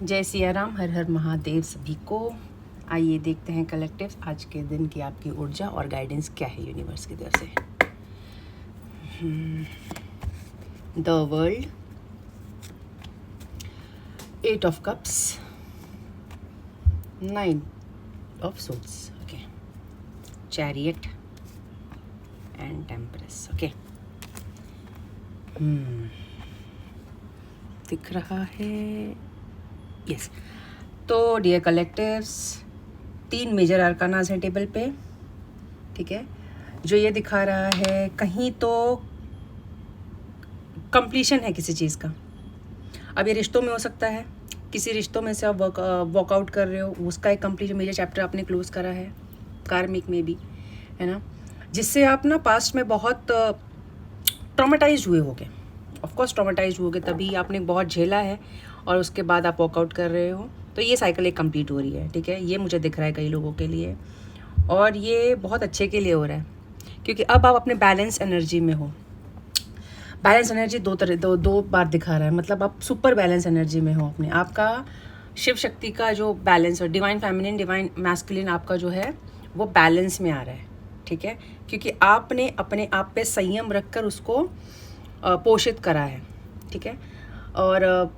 जय सिया राम, हर हर महादेव सभी को। आइए देखते हैं कलेक्टिव आज के दिन की आपकी ऊर्जा और गाइडेंस क्या है यूनिवर्स की तरफ से। The world, 8 of cups, 9 of souls, okay, chariot and temperance, okay. दिख रहा है, यस। तो डियर कलेक्टिव्स, 3 मेजर आर्कानाज हैं टेबल पे, ठीक है। जो ये दिखा रहा है कहीं तो कंप्लीशन है किसी चीज़ का। अब ये रिश्तों में हो सकता है, किसी रिश्तों में से आप वर्कआउट कर रहे हो, उसका एक कंप्लीशन मेजर चैप्टर आपने क्लोज करा है, कार्मिक में भी, है ना, जिससे आप ना पास्ट में बहुत ट्रॉमेटाइज हुए होगे। ऑफकोर्स ट्रॉमेटाइज हुए, तभी आपने बहुत झेला है और उसके बाद आप वर्कआउट कर रहे हो। तो ये साइकिल एक कंप्लीट हो रही है, ठीक है। ये मुझे दिख रहा है कई लोगों के लिए, और ये बहुत अच्छे के लिए हो रहा है, क्योंकि अब आप अपने बैलेंस एनर्जी में हो। बैलेंस एनर्जी दो बार दिखा रहा है, मतलब आप सुपर बैलेंस एनर्जी में हो अपने। आपका शिव शक्ति का जो बैलेंस, और डिवाइन फेमिनिन, डिवाइन मैस्कुलिन आपका जो है वो बैलेंस में आ रहा है, ठीक है। क्योंकि आपने अपने आप पे संयम रखकर उसको पोषित करा है, ठीक है। और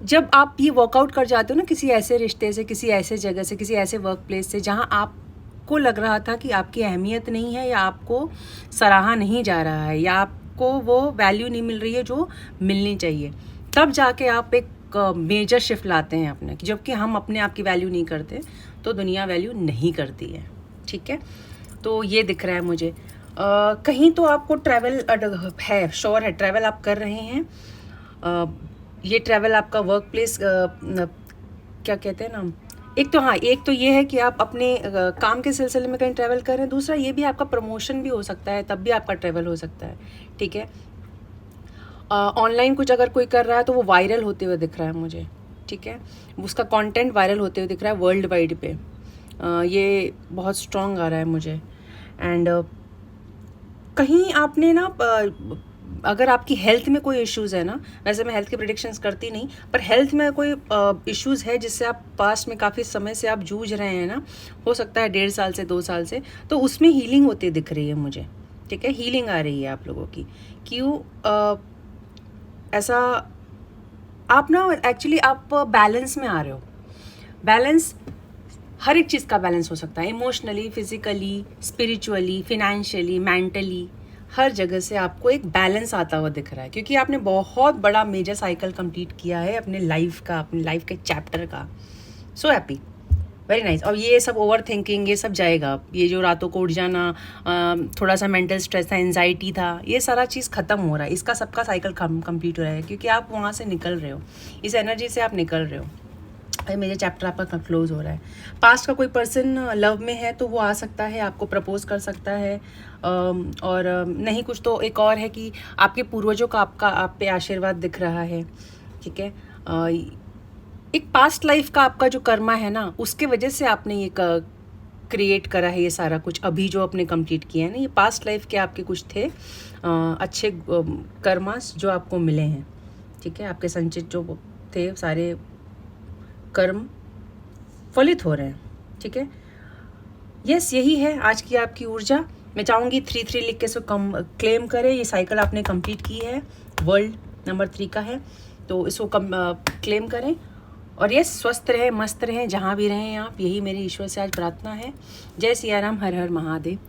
जब आप ये वर्कआउट कर जाते हो ना किसी ऐसे रिश्ते से, किसी ऐसे जगह से, किसी ऐसे वर्क प्लेस से जहाँ आपको लग रहा था कि आपकी अहमियत नहीं है, या आपको सराहा नहीं जा रहा है, या आपको वो वैल्यू नहीं मिल रही है जो मिलनी चाहिए, तब जाके आप एक मेजर शिफ्ट लाते हैं अपने। जबकि हम अपने आप की वैल्यू नहीं करते तो दुनिया वैल्यू नहीं करती है, ठीक है। तो ये दिख रहा है मुझे। कहीं तो आपको ट्रैवल है, श्योर है, ट्रैवल आप कर रहे हैं। ये ट्रैवल आपका वर्क प्लेस क्या कहते हैं ना, एक तो ये है कि आप अपने काम के सिलसिले में कहीं ट्रैवल कर रहे हैं। दूसरा ये भी आपका प्रमोशन भी हो सकता है, तब भी आपका ट्रैवल हो सकता है, ठीक है। ऑनलाइन कुछ अगर कोई कर रहा है तो वो वायरल होते हुए दिख रहा है मुझे, ठीक है। उसका कंटेंट वायरल होते हुए दिख रहा है वर्ल्ड वाइड पे। ये बहुत स्ट्रॉन्ग आ रहा है मुझे। एंड कहीं आपने ना अगर आपकी हेल्थ में कोई इश्यूज़ है ना, वैसे मैं हेल्थ की प्रेडिक्शंस करती नहीं, पर हेल्थ में कोई इश्यूज़ है जिससे आप पास्ट में काफ़ी समय से आप जूझ रहे हैं ना, हो सकता है 1.5 साल से 2 साल से, तो उसमें हीलिंग होती दिख रही है मुझे, ठीक है। हीलिंग आ रही है आप लोगों की। क्यों ऐसा? आप ना एक्चुअली आप बैलेंस में आ रहे हो। बैलेंस, हर एक चीज़ का बैलेंस हो सकता है, emotionally, physically, spiritually, financially, mentally, हर जगह से आपको एक बैलेंस आता हुआ दिख रहा है, क्योंकि आपने बहुत बड़ा मेजर साइकिल कंप्लीट किया है अपने लाइफ का, अपने लाइफ के चैप्टर का। So happy, very nice. और ये सब ओवर थिंकिंग, ये सब जाएगा। ये जो रातों को उठ जाना, थोड़ा सा मेंटल स्ट्रेस था, एंजाइटी था, ये सारा चीज़ ख़त्म हो रहा है। इसका सबका साइकिल कंप्लीट हो रहा है, क्योंकि आप वहाँ से निकल रहे हो, इस एनर्जी से आप निकल रहे हो। मेरे चैप्टर आपका क्लोज हो रहा है। पास्ट का कोई पर्सन लव में है तो वो आ सकता है, आपको प्रपोज कर सकता है। और नहीं कुछ तो एक और है कि आपके पूर्वजों का आपका आप पे आशीर्वाद दिख रहा है, ठीक है। एक पास्ट लाइफ का आपका जो कर्मा है ना, उसके वजह से आपने ये क्रिएट करा है ये सारा कुछ अभी जो आपने कंप्लीट किया है ना। ये पास्ट लाइफ के आपके कुछ थे अच्छे कर्मास जो आपको मिले हैं, ठीक है। आपके संचित जो थे सारे कर्म फलित हो रहे हैं, ठीक है। यस, यही है आज की आपकी ऊर्जा। मैं चाहूँगी 3-3 लिख के इसको क्लेम करें। ये साइकिल आपने कंप्लीट की है, वर्ल्ड नंबर 3 का है, तो इसको क्लेम करें। और यस, स्वस्थ रहें, मस्त रहें, जहाँ भी रहें आप। यही मेरी ईश्वर से आज प्रार्थना है। जय सिया राम, हर हर महादेव।